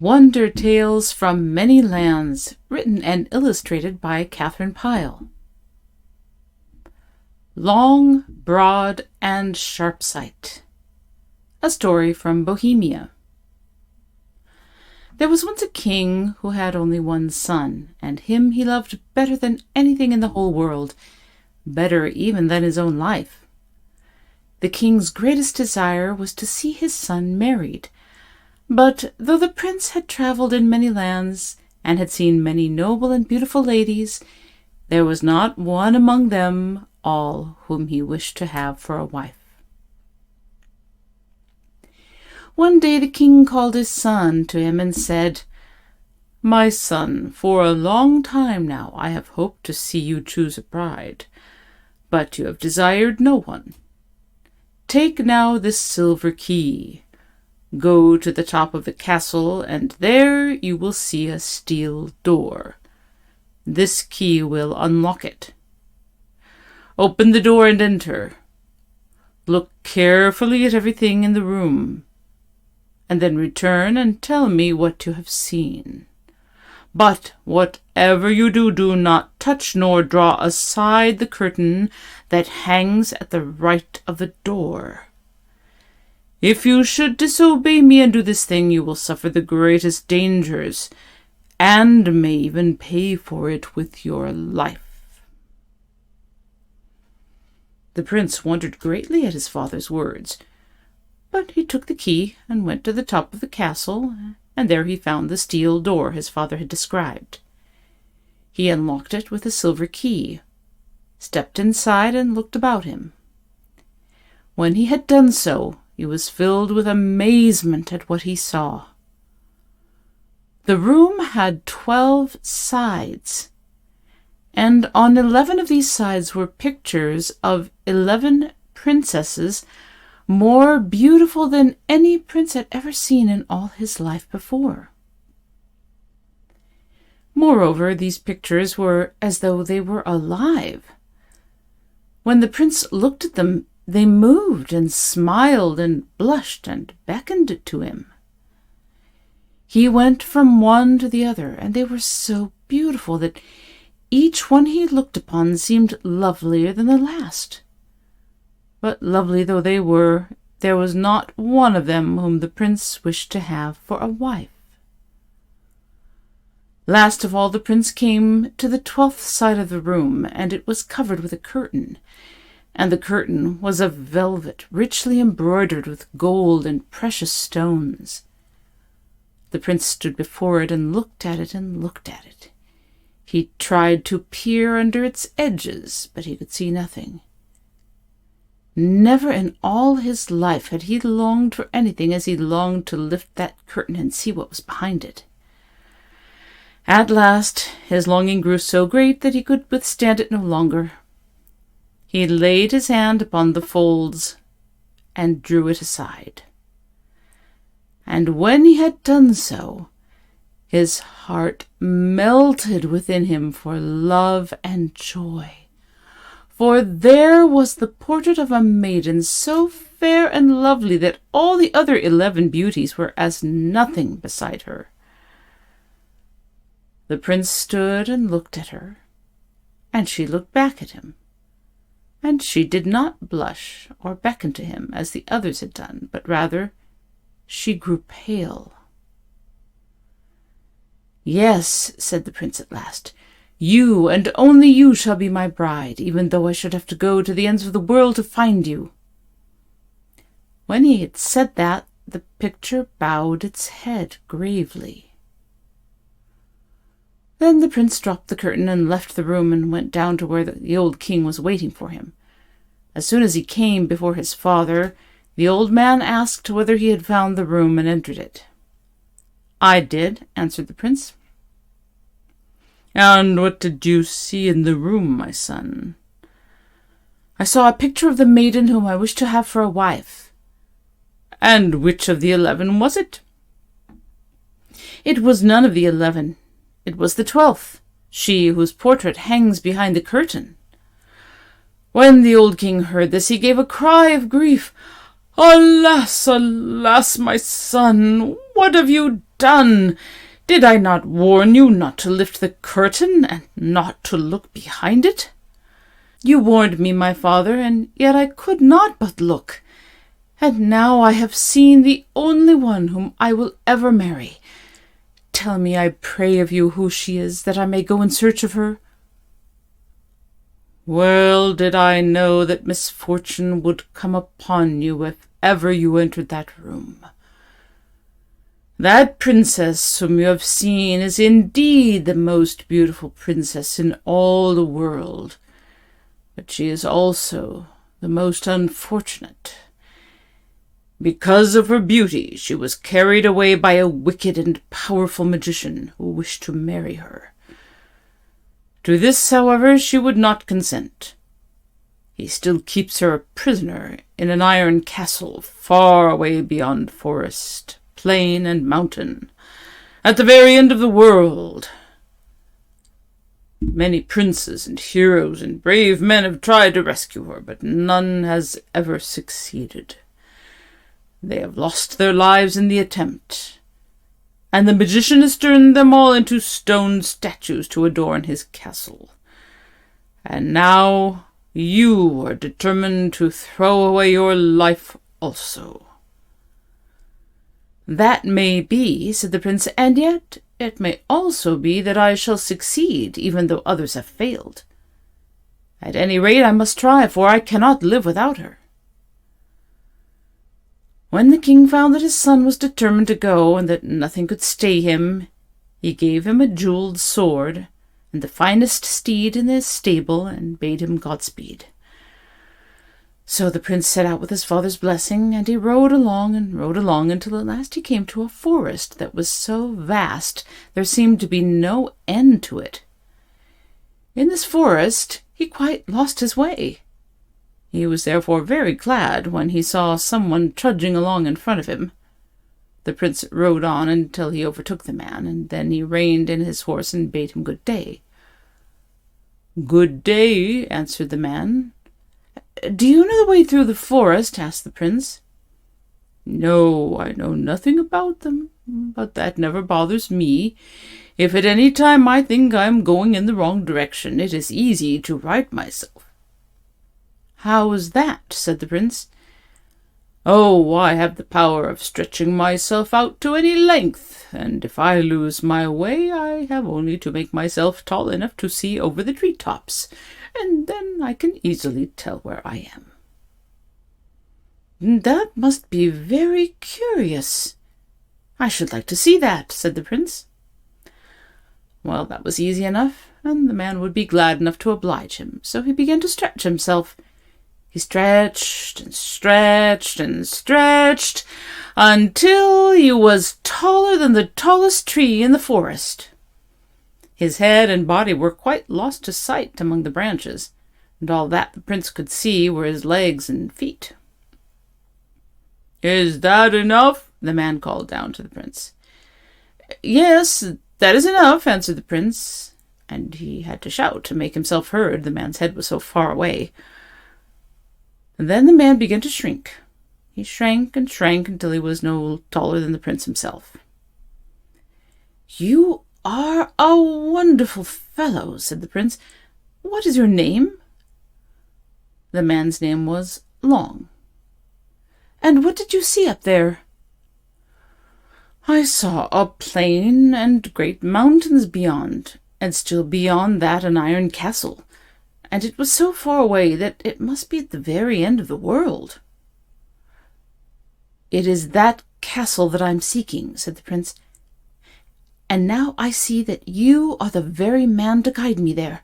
Wonder Tales from Many Lands, written and illustrated by Katharine Pyle. Long, Broad, and Sharpsight. A story from Bohemia. There was once a king who had only one son, and him he loved better than anything in the whole world, better even than his own life. The king's greatest desire was to see his son married, but though the prince had travelled in many lands, and had seen many noble and beautiful ladies, there was not one among them all whom he wished to have for a wife. One day the king called his son to him and said, "My son, for a long time now I have hoped to see you choose a bride, but you have desired no one. Take now this silver key. Go to the top of the castle, and there you will see a steel door. This key will unlock it. Open the door and enter. Look carefully at everything in the room, and then return and tell me what you have seen. But whatever you do, do not touch nor draw aside the curtain that hangs at the right of the door. If you should disobey me and do this thing, you will suffer the greatest dangers, and may even pay for it with your life." The prince wondered greatly at his father's words, but he took the key and went to the top of the castle, and there he found the steel door his father had described. He unlocked it with a silver key, stepped inside, and looked about him. When he had done so, he was filled with amazement at what he saw. The room had 12 sides, and on 11 of these sides were pictures of 11 princesses more beautiful than any prince had ever seen in all his life before. Moreover, these pictures were as though they were alive. When the prince looked at them, they moved and smiled and blushed and beckoned to him. He went from one to the other, and they were so beautiful that each one he looked upon seemed lovelier than the last. But lovely though they were, there was not one of them whom the prince wished to have for a wife. Last of all, the prince came to the 12th side of the room, and it was covered with a curtain, and the curtain was of velvet, richly embroidered with gold and precious stones. The prince stood before it and looked at it and looked at it. He tried to peer under its edges, but he could see nothing. Never in all his life had he longed for anything as he longed to lift that curtain and see what was behind it. At last his longing grew so great that he could withstand it no longer. He laid his hand upon the folds and drew it aside. And when he had done so, his heart melted within him for love and joy. For there was the portrait of a maiden so fair and lovely that all the other 11 beauties were as nothing beside her. The prince stood and looked at her, and she looked back at him. And she did not blush or beckon to him as the others had done, but rather she grew pale. "Yes," said the prince at last, "you and only you shall be my bride, even though I should have to go to the ends of the world to find you." When he had said that, the picture bowed its head gravely. Then the prince dropped the curtain and left the room and went down to where the old king was waiting for him. As soon as he came before his father, the old man asked whether he had found the room and entered it. "I did," answered the prince. "And what did you see in the room, my son?" "I saw a picture of the maiden whom I wished to have for a wife." "And which of the 11 was it?" "It was none of the 11. It was the 12th, she whose portrait hangs behind the curtain." When the old king heard this, he gave a cry of grief. Alas, alas, my son, what have you done? Did I not warn you not to lift the curtain and not to look behind it? You warned me, my father, and yet I could not but look. And now I have seen the only one whom I will ever marry. Tell me, I pray of you, who she is, that I may go in search of her. Well did I know that misfortune would come upon you if ever you entered that room. That princess whom you have seen is indeed the most beautiful princess in all the world, but she is also the most unfortunate. Because of her beauty, she was carried away by a wicked and powerful magician who wished to marry her. To this, however, she would not consent. He still keeps her a prisoner in an iron castle far away beyond forest, plain, and mountain, at the very end of the world. Many princes and heroes and brave men have tried to rescue her, but none has ever succeeded. They have lost their lives in the attempt, and the magician has turned them all into stone statues to adorn his castle. And now you are determined to throw away your life also. That may be, said the prince, and yet it may also be that I shall succeed, even though others have failed. At any rate, I must try, for I cannot live without her. When the king found that his son was determined to go, and that nothing could stay him, he gave him a jeweled sword and the finest steed in his stable, and bade him Godspeed. So the prince set out with his father's blessing, and he rode along until at last he came to a forest that was so vast there seemed to be no end to it. In this forest he quite lost his way. He was therefore very glad when he saw someone trudging along in front of him. The prince rode on until he overtook the man, and then he reined in his horse and bade him good day. "Good day," answered the man. "Do you know the way through the forest?" asked the prince. "No, I know nothing about them, but that never bothers me. If at any time I think I am going in the wrong direction, it is easy to right myself." "How is that?" said the prince. "Oh, I have the power of stretching myself out to any length, and if I lose my way, I have only to make myself tall enough to see over the tree-tops, and then I can easily tell where I am." "That must be very curious. I should like to see that," said the prince. Well, that was easy enough, and the man would be glad enough to oblige him, so he began to stretch himself. He stretched and stretched and stretched until he was taller than the tallest tree in the forest. His head and body were quite lost to sight among the branches, and all that the prince could see were his legs and feet. "Is that enough?" the man called down to the prince. "Yes, that is enough," answered the prince, and he had to shout to make himself heard, the man's head was so far away. And then the man began to shrink. He shrank and shrank until he was no taller than the prince himself. "You are a wonderful fellow," said the prince. "What is your name?" The man's name was Long. "And what did you see up there?" "I saw a plain and great mountains beyond, and still beyond that an iron castle, and it was so far away that it must be at the very end of the world." "It is that castle that I'm seeking," said the prince, "and now I see that you are the very man to guide me there.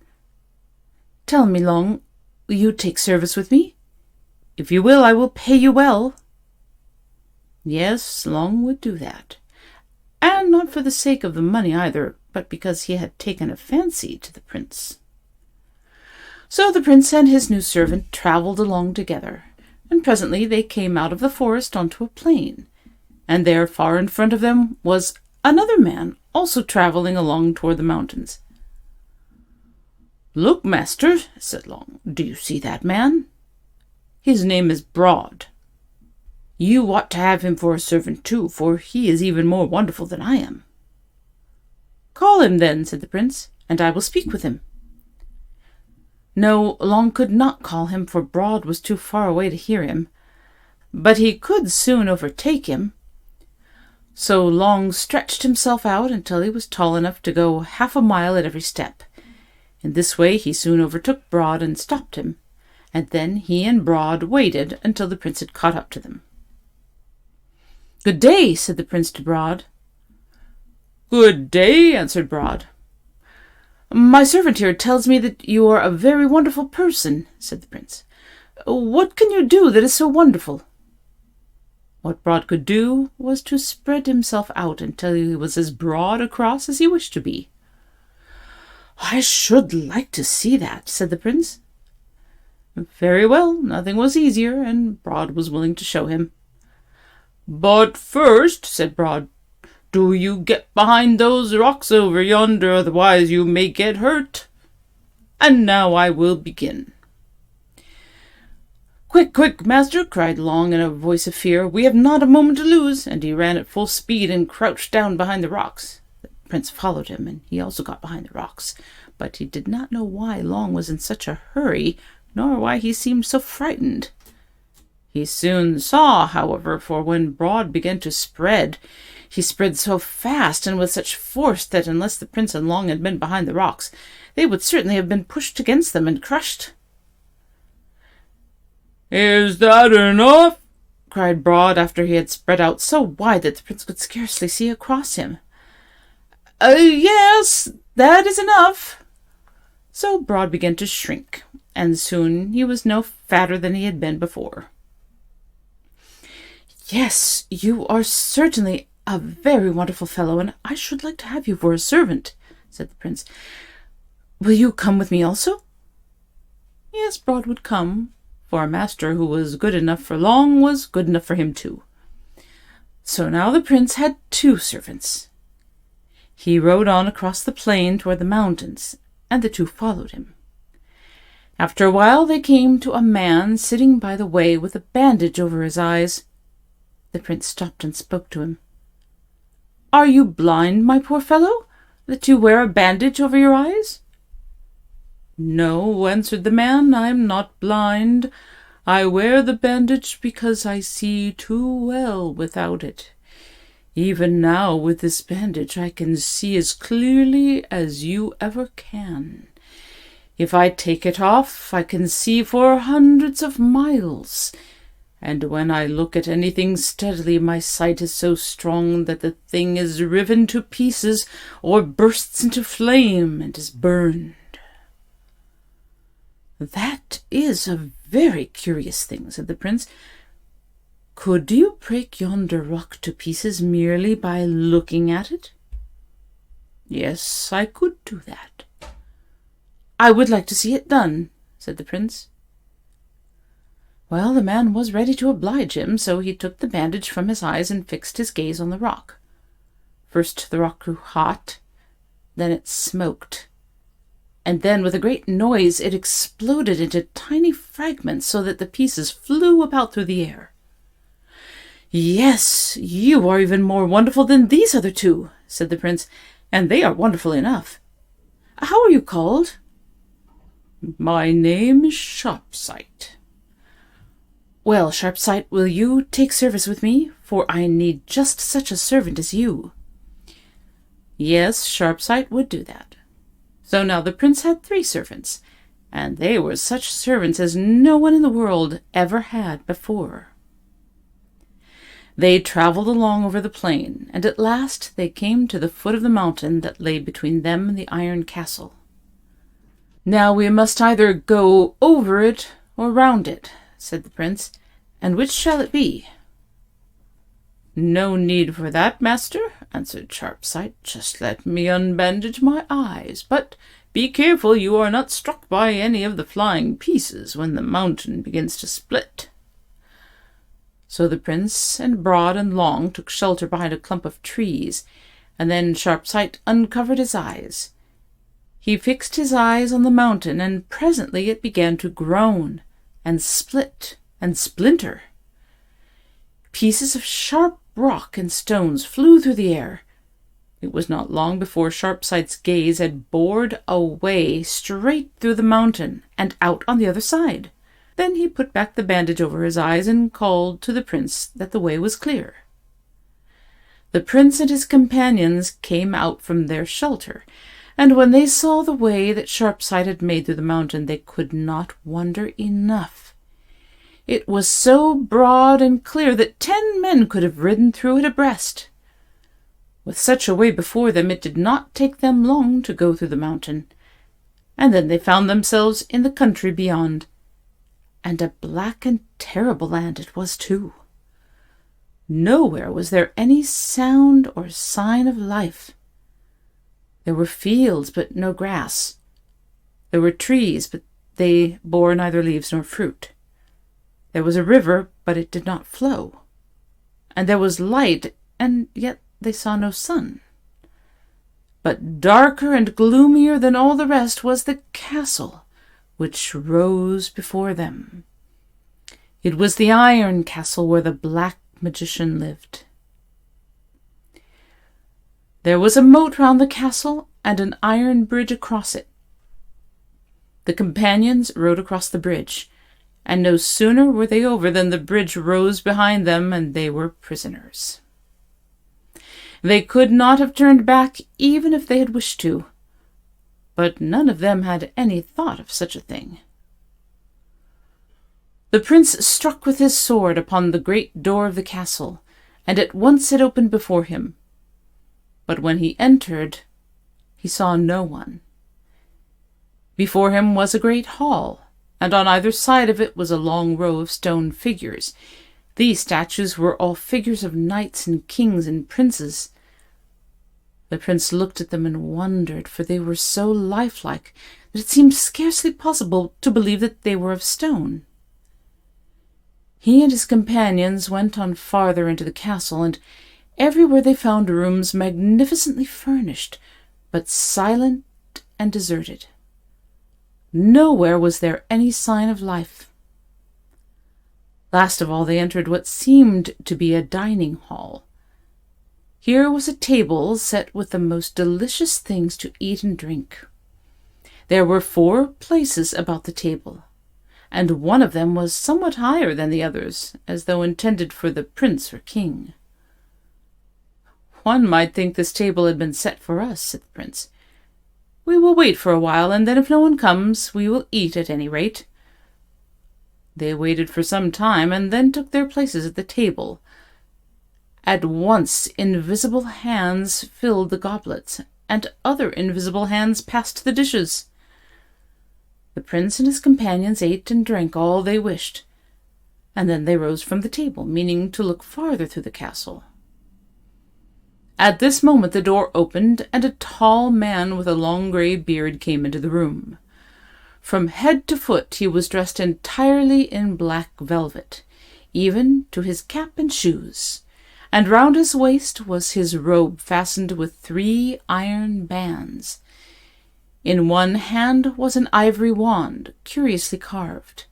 Tell me, Long, will you take service with me? If you will, I will pay you well." Yes, Long would do that, and not for the sake of the money either, but because he had taken a fancy to the prince. So the prince and his new servant travelled along together, and presently they came out of the forest onto a plain, and there far in front of them was another man also travelling along toward the mountains. "Look, master," said Long, "do you see that man? His name is Broad." You ought to have him for a servant too, for he is even more wonderful than I am." "Call him then," said the prince, "and I will speak with him." No, Long could not call him, for Broad was too far away to hear him, but he could soon overtake him. So Long stretched himself out until he was tall enough to go half a mile at every step. In this way he soon overtook Broad and stopped him, and then he and Broad waited until the prince had caught up to them. "Good day," said the prince to Broad. "Good day," answered Broad. "My servant here tells me that you are a very wonderful person," said the prince. "What can you do that is so wonderful?" What Broad could do was to spread himself out until he was as broad across as he wished to be. "I should like to see that," said the prince. Very well, nothing was easier, and Broad was willing to show him. "But first," said Broad, "do you get behind those rocks over yonder, otherwise you may get hurt. And now I will begin." "Quick, quick, master!" cried Long in a voice of fear. "We have not a moment to lose," and he ran at full speed and crouched down behind the rocks. The prince followed him, and he also got behind the rocks, but he did not know why Long was in such a hurry, nor why he seemed so frightened. He soon saw, however, for when Broad began to spread, he spread so fast and with such force that unless the prince and Long had been behind the rocks, they would certainly have been pushed against them and crushed. "Is that enough?" cried Broad after he had spread out so wide that the prince could scarcely see across him. Yes, that is enough." So Broad began to shrink, and soon he was no fatter than he had been before. "Yes, you are certainly a very wonderful fellow, and I should like to have you for a servant," said the prince. "Will you come with me also?" Yes, Broad would come, for a master who was good enough for Long was good enough for him too. So now the prince had 2 servants. He rode on across the plain toward the mountains, and the 2 followed him. After a while they came to a man sitting by the way with a bandage over his eyes. The prince stopped and spoke to him. "Are you blind, my poor fellow, that you wear a bandage over your eyes?" "No," answered the man, "I am not blind. I wear the bandage because I see too well without it. Even now, with this bandage, I can see as clearly as you ever can. If I take it off, I can see for hundreds of miles, and when I look at anything steadily, my sight is so strong that the thing is riven to pieces or bursts into flame and is burned." "That is a very curious thing," said the prince. "Could you break yonder rock to pieces merely by looking at it?" "Yes, I could do that." "I would like to see it done," said the prince. Well, the man was ready to oblige him, so he took the bandage from his eyes and fixed his gaze on the rock. First the rock grew hot, then it smoked, and then with a great noise it exploded into tiny fragments so that the pieces flew about through the air. "Yes, you are even more wonderful than these other 2, said the prince, "and they are wonderful enough. How are you called?" "My name is Sharpsight." "Well, Sharpsight, will you take service with me? For I need just such a servant as you." Yes, Sharpsight would do that. So now the prince had 3 servants, and they were such servants as no one in the world ever had before. They traveled along over the plain, and at last they came to the foot of the mountain that lay between them and the iron castle. "Now we must either go over it or round it," said the prince, "and which shall it be?" "No need for that, master," answered Sharpsight. "Just let me unbandage my eyes. But be careful you are not struck by any of the flying pieces when the mountain begins to split." So the prince and Broad and Long took shelter behind a clump of trees, and then Sharpsight uncovered his eyes. He fixed his eyes on the mountain, and presently it began to groan, and split, and splinter. Pieces of sharp rock and stones flew through the air. It was not long before Sharpsight's gaze had bored a way straight through the mountain and out on the other side. Then he put back the bandage over his eyes and called to the prince that the way was clear. The prince and his companions came out from their shelter, and when they saw the way that Sharpsight had made through the mountain, they could not wonder enough. It was so broad and clear that 10 men could have ridden through it abreast. With such a way before them, it did not take them long to go through the mountain, and then they found themselves in the country beyond, and a black and terrible land it was too. Nowhere was there any sound or sign of life. There were fields, but no grass. There were trees, but they bore neither leaves nor fruit. There was a river, but it did not flow. And there was light, and yet they saw no sun. But darker and gloomier than all the rest was the castle which rose before them. It was the iron castle where the black magician lived. There was a moat round the castle and an iron bridge across it. The companions rode across the bridge, and no sooner were they over than the bridge rose behind them, and they were prisoners. They could not have turned back even if they had wished to, but none of them had any thought of such a thing. The prince struck with his sword upon the great door of the castle, and at once it opened before him. But when he entered, he saw no one. Before him was a great hall, and on either side of it was a long row of stone figures. These statues were all figures of knights and kings and princes. The prince looked at them and wondered, for they were so lifelike that it seemed scarcely possible to believe that they were of stone. He and his companions went on farther into the castle, and everywhere they found rooms magnificently furnished, but silent and deserted. Nowhere was there any sign of life. Last of all, they entered what seemed to be a dining hall. Here was a table set with the most delicious things to eat and drink. There were 4 places about the table, and one of them was somewhat higher than the others, as though intended for the prince or king. "One might think this table had been set for us," said the prince. "We will wait for a while, and then if no one comes, we will eat at any rate." They waited for some time, and then took their places at the table. At once invisible hands filled the goblets, and other invisible hands passed the dishes. The prince and his companions ate and drank all they wished, and then they rose from the table, meaning to look farther through the castle. At this moment the door opened, and a tall man with a long grey beard came into the room. From head to foot he was dressed entirely in black velvet, even to his cap and shoes, and round his waist was his robe fastened with 3 iron bands. In one hand was an ivory wand, curiously carved.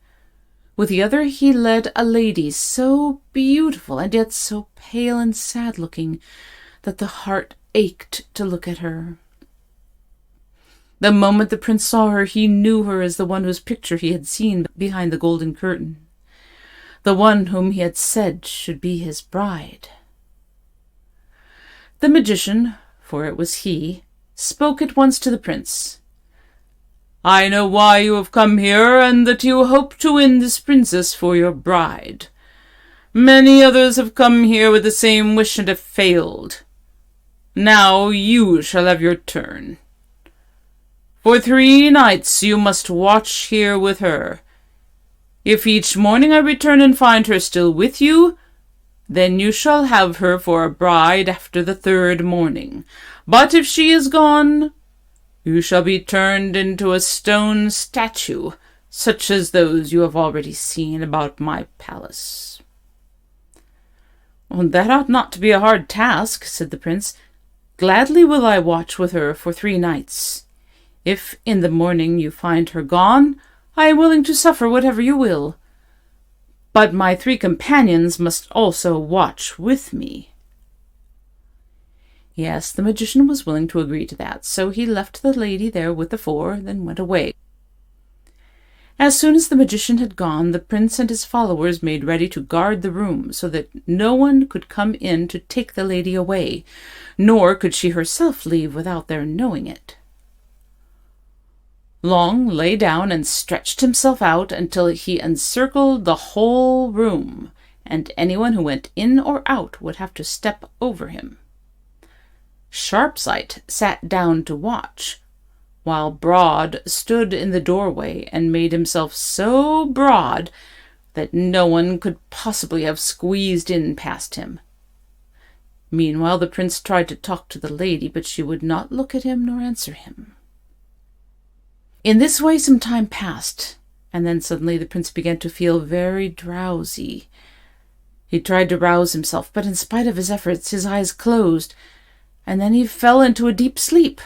With the other he led a lady so beautiful and yet so pale and sad-looking that the heart ached to look at her. The moment the prince saw her, he knew her as the one whose picture he had seen behind the golden curtain, the one whom he had said should be his bride. The magician, for it was he, spoke at once to the prince. "I know why you have come here, and that you hope to win this princess for your bride. Many others have come here with the same wish and have failed. Now you shall have your turn. For 3 nights you must watch here with her. If each morning I return and find her still with you, then you shall have her for a bride after the 3rd morning. But if she is gone, you shall be turned into a stone statue, such as those you have already seen about my palace." "That ought not to be a hard task," said the prince. "Gladly will I watch with her for 3 nights. If in the morning you find her gone, I am willing to suffer whatever you will. but my 3 companions must also watch with me." Yes, the magician was willing to agree to that, so he left the lady there with the 4, then went away. As soon as the magician had gone, the prince and his followers made ready to guard the room, so that no one could come in to take the lady away, nor could she herself leave without their knowing it. Long lay down and stretched himself out until he encircled the whole room, and anyone who went in or out would have to step over him. Sharpsight sat down to watch, while Broad stood in the doorway and made himself so broad that no one could possibly have squeezed in past him. Meanwhile, the prince tried to talk to the lady, but she would not look at him nor answer him. In this way some time passed, and then suddenly the prince began to feel very drowsy. He tried to rouse himself, but in spite of his efforts his eyes closed, and then he fell into a deep sleep.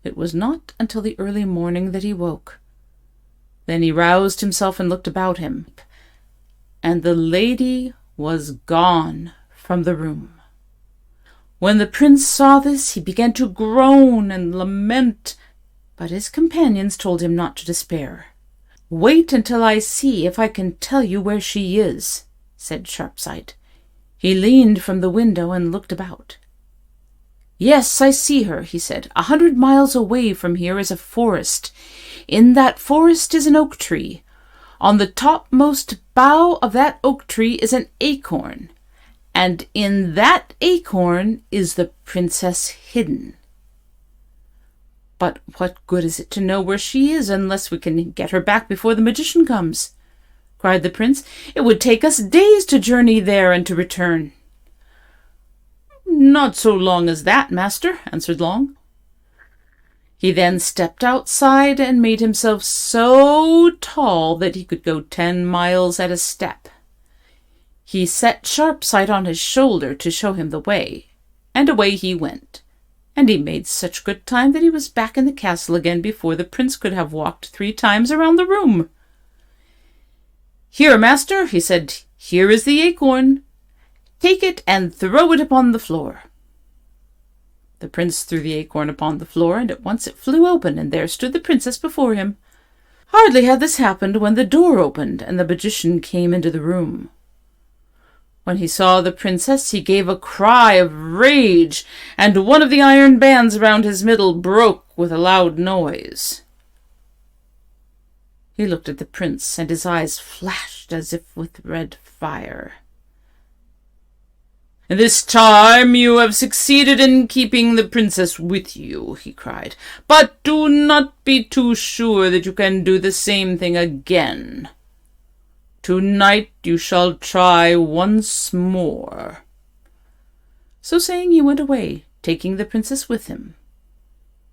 It was not until the early morning that he woke. Then he roused himself and looked about him, and the lady was gone from the room. When the prince saw this, he began to groan and lament, but his companions told him not to despair. "Wait until I see if I can tell you where she is," said Sharpsight. He leaned from the window and looked about. "Yes, I see her," he said. 100 miles away from here is a forest. In that forest is an oak tree. On the topmost bough of that oak tree is an acorn, and in that acorn is the princess hidden." "But what good is it to know where she is unless we can get her back before the magician comes?" cried the prince. "It would take us days to journey there and to return." "Not so long as that, master," answered Long. He then stepped outside and made himself so tall that he could go 10 miles at a step. He set Sharpsight on his shoulder to show him the way, and away he went, and he made such good time that he was back in the castle again before the prince could have walked 3 times around the room. "Here, master," he said, "here is the acorn. Take it and throw it upon the floor." The prince threw the acorn upon the floor, and at once it flew open, and there stood the princess before him. Hardly had this happened when the door opened, and the magician came into the room. When he saw the princess, he gave a cry of rage, and one of the iron bands round his middle broke with a loud noise. He looked at the prince, and his eyes flashed as if with red fire. "This time you have succeeded in keeping the princess with you," he cried. "But do not be too sure that you can do the same thing again. Tonight you shall try once more." So saying, he went away, taking the princess with him.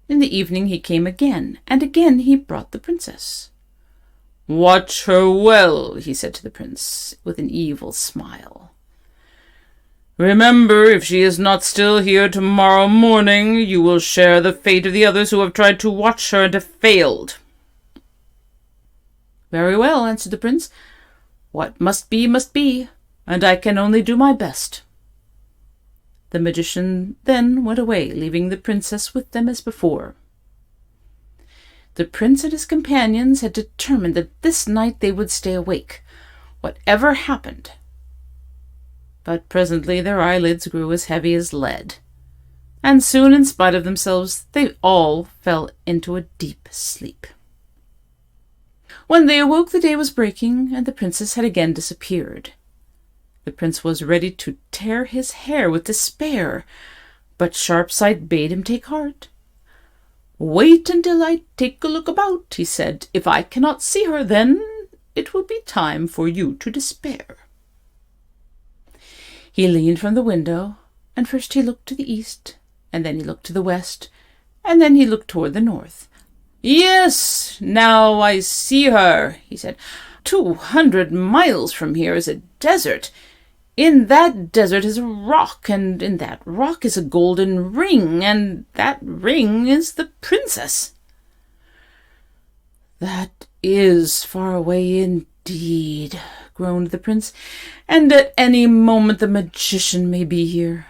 In the evening he came again, and again he brought the princess. "Watch her well," he said to the prince, with an evil smile. "Remember, if she is not still here tomorrow morning, you will share the fate of the others who have tried to watch her and have failed." "Very well," answered the prince. "What must be, and I can only do my best." The magician then went away, leaving the princess with them as before. The prince and his companions had determined that this night they would stay awake, whatever happened. But presently their eyelids grew as heavy as lead, and soon, in spite of themselves, they all fell into a deep sleep. When they awoke, the day was breaking, and the princess had again disappeared. The prince was ready to tear his hair with despair, but Sharpsight bade him take heart. "Wait until I take a look about," he said. "If I cannot see her, then it will be time for you to despair." He leaned from the window, and first he looked to the east, and then he looked to the west, and then he looked toward the north. "Yes, now I see her," he said. 200 miles from here is a desert. In that desert is a rock, and in that rock is a golden ring, and that ring is the princess." "That is far away indeed," groaned the prince, "and at any moment the magician may be here."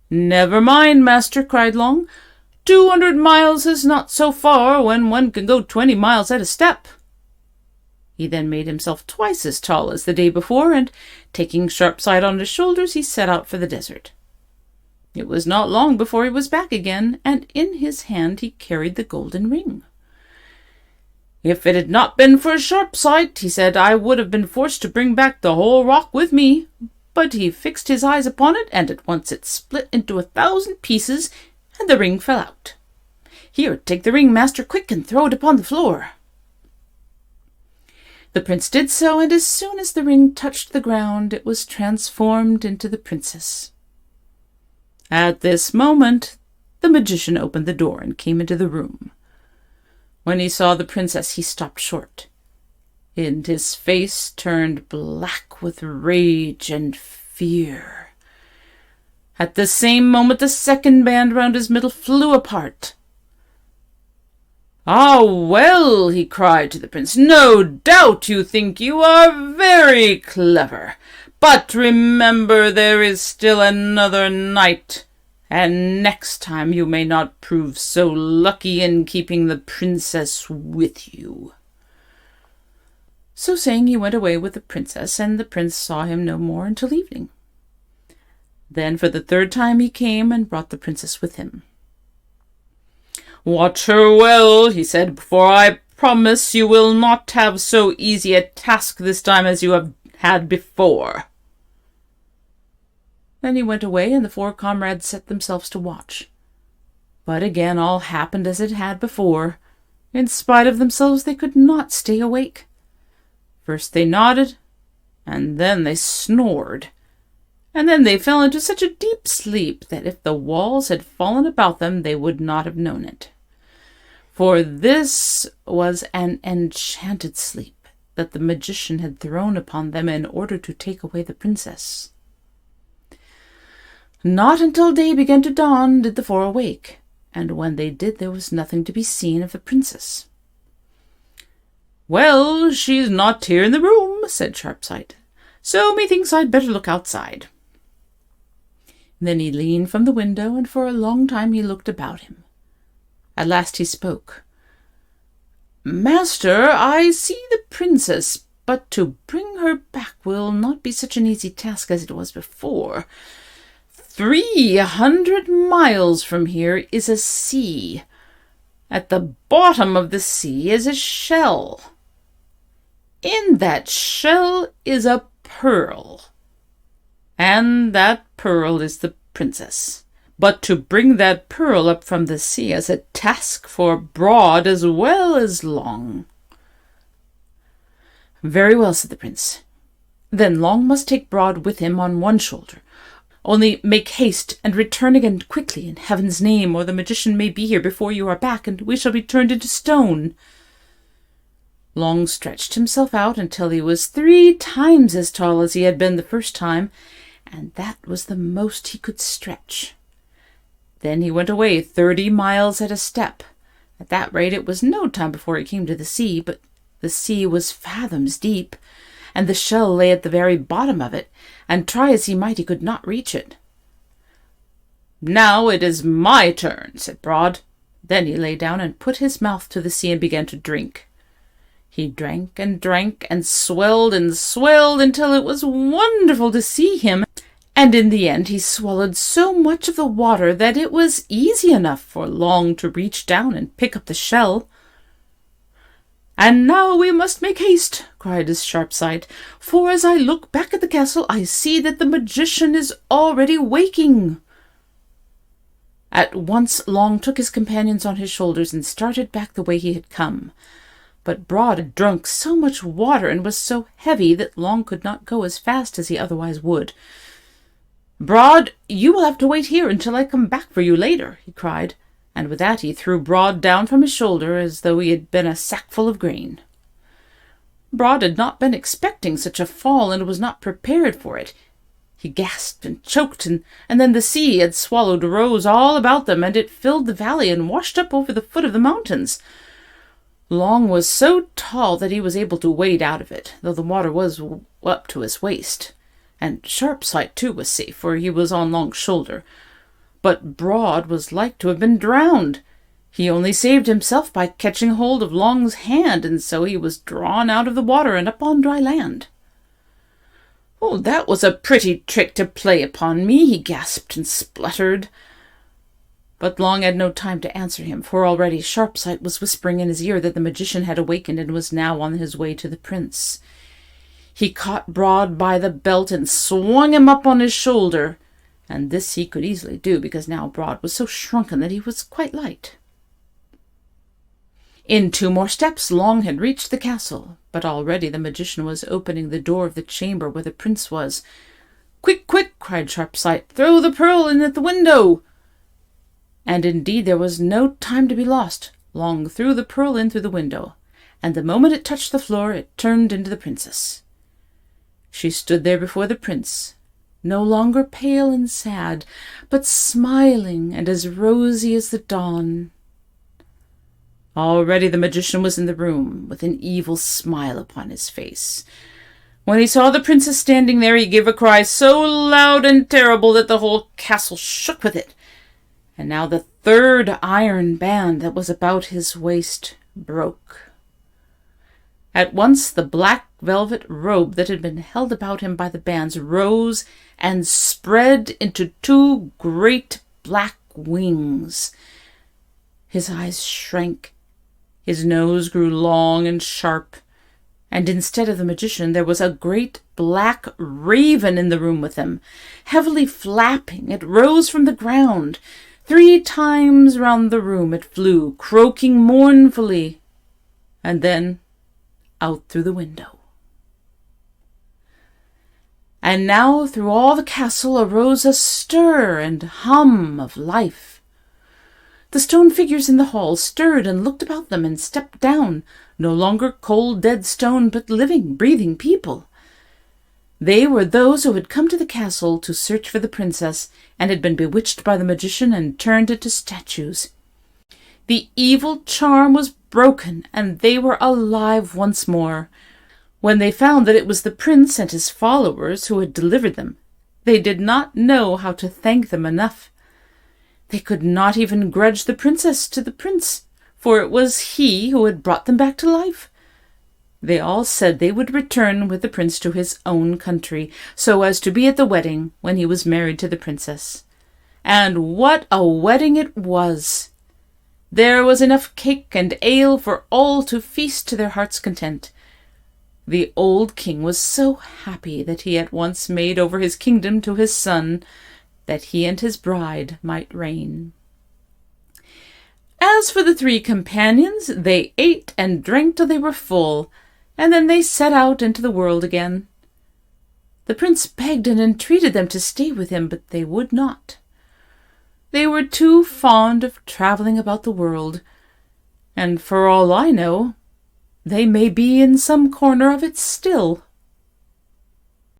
"Never mind, master," cried Long. 200 miles is not so far when one can go 20 miles at a step." He then made himself twice as tall as the day before, and, taking Sharpsight on his shoulders, he set out for the desert. It was not long before he was back again, and in his hand he carried the golden ring. "If it had not been for Sharpsight," he said, "I would have been forced to bring back the whole rock with me." But he fixed his eyes upon it, and at once it split into 1,000 pieces, and the ring fell out. "Here, take the ring, master, quick, and throw it upon the floor." The prince did so, and as soon as the ring touched the ground, it was transformed into the princess. At this moment, the magician opened the door and came into the room. When he saw the princess, he stopped short, and his face turned black with rage and fear. At the same moment, the second band round his middle flew apart. "Ah, well," he cried to the prince, "no doubt you think you are very clever. But remember, there is still another night, and next time you may not prove so lucky in keeping the princess with you." So saying, he went away with the princess, and the prince saw him no more until evening. Then for the third time he came and brought the princess with him. "Watch her well," he said, "for I promise you will not have so easy a task this time as you have had before." Then he went away, and the 4 comrades set themselves to watch. But again all happened as it had before. In spite of themselves, they could not stay awake. First they nodded, and then they snored, and then they fell into such a deep sleep that if the walls had fallen about them, they would not have known it. For this was an enchanted sleep that the magician had thrown upon them in order to take away the princess. Not until day began to dawn did the 4 awake, and when they did, there was nothing to be seen of the princess. "Well, she's not here in the room," said Sharpsight, "so methinks I'd better look outside." Then he leaned from the window, and for a long time he looked about him. At last he spoke. "Master, I see the princess, but to bring her back will not be such an easy task as it was before. 300 miles from here is a sea. At the bottom of the sea is a shell. In that shell is a pearl, and that pearl is the princess. But to bring that pearl up from the sea is a task for Broad as well as Long." "Very well," said the prince. "Then Long must take Broad with him on one shoulder. Only make haste and return again quickly in heaven's name, or the magician may be here before you are back, and we shall be turned into stone." Long stretched himself out until he was 3 times as tall as he had been the first time, and that was the most he could stretch. Then he went away 30 miles at a step. At that rate it was no time before he came to the sea, but the sea was fathoms deep, and the shell lay at the very bottom of it, and try as he might, he could not reach it. "Now it is my turn," said Broad. Then he lay down and put his mouth to the sea and began to drink. He drank and swelled until it was wonderful to see him, and in the end he swallowed so much of the water that it was easy enough for Long to reach down and pick up the shell. "And now we must make haste," cried his Sharpsight, "for as I look back at the castle, I see that the magician is already waking." At once Long took his companions on his shoulders and started back the way he had come. But Broad had drunk so much water and was so heavy that Long could not go as fast as he otherwise would. "Broad, you will have to wait here until I come back for you later," he cried, and with that he threw Broad down from his shoulder as though he had been a sackful of grain. Broad had not been expecting such a fall and was not prepared for it. He gasped and choked, and then the sea had swallowed rose all about them, and it filled the valley and washed up over the foot of the mountains. Long was so tall that he was able to wade out of it, though the water was up to his waist. And Sharpsight, too, was safe, for he was on Long's shoulder. But Broad was like to have been drowned. He only saved himself by catching hold of Long's hand, and so he was drawn out of the water and up on dry land. "Oh, that was a pretty trick to play upon me," he gasped and spluttered. But Long had no time to answer him, for already Sharpsight was whispering in his ear that the magician had awakened and was now on his way to the prince. He caught Broad by the belt and swung him up on his shoulder, and this he could easily do, because now Broad was so shrunken that he was quite light. In 2 more steps Long had reached the castle, but already the magician was opening the door of the chamber where the prince was. "Quick, quick!" cried Sharpsight. "Throw the pearl in at the window!" And indeed there was no time to be lost. Long threw the pearl in through the window, and the moment it touched the floor it turned into the princess. She stood there before the prince, no longer pale and sad, but smiling and as rosy as the dawn. Already the magician was in the room, with an evil smile upon his face. When he saw the princess standing there, he gave a cry so loud and terrible that the whole castle shook with it. And now the 3rd iron band that was about his waist broke. At once the black velvet robe that had been held about him by the bands rose and spread into 2 great black wings. His eyes shrank, his nose grew long and sharp, and instead of the magician there was a great black raven in the room with him. Heavily flapping, it rose from the ground. 3 times round the room it flew, croaking mournfully, and then out through the window. And now through all the castle arose a stir and hum of life. The stone figures in the hall stirred and looked about them and stepped down, no longer cold dead stone, but living, breathing people. They were those who had come to the castle to search for the princess, and had been bewitched by the magician and turned into statues. The evil charm was broken, and they were alive once more. When they found that it was the prince and his followers who had delivered them, they did not know how to thank them enough. They could not even grudge the princess to the prince, for it was he who had brought them back to life. They all said they would return with the prince to his own country, so as to be at the wedding when he was married to the princess. And what a wedding it was! There was enough cake and ale for all to feast to their heart's content. The old king was so happy that he at once made over his kingdom to his son, that he and his bride might reign. As for the 3 companions, they ate and drank till they were full, and then they set out into the world again. The prince begged and entreated them to stay with him, but they would not. They were too fond of travelling about the world, and for all I know, they may be in some corner of it still.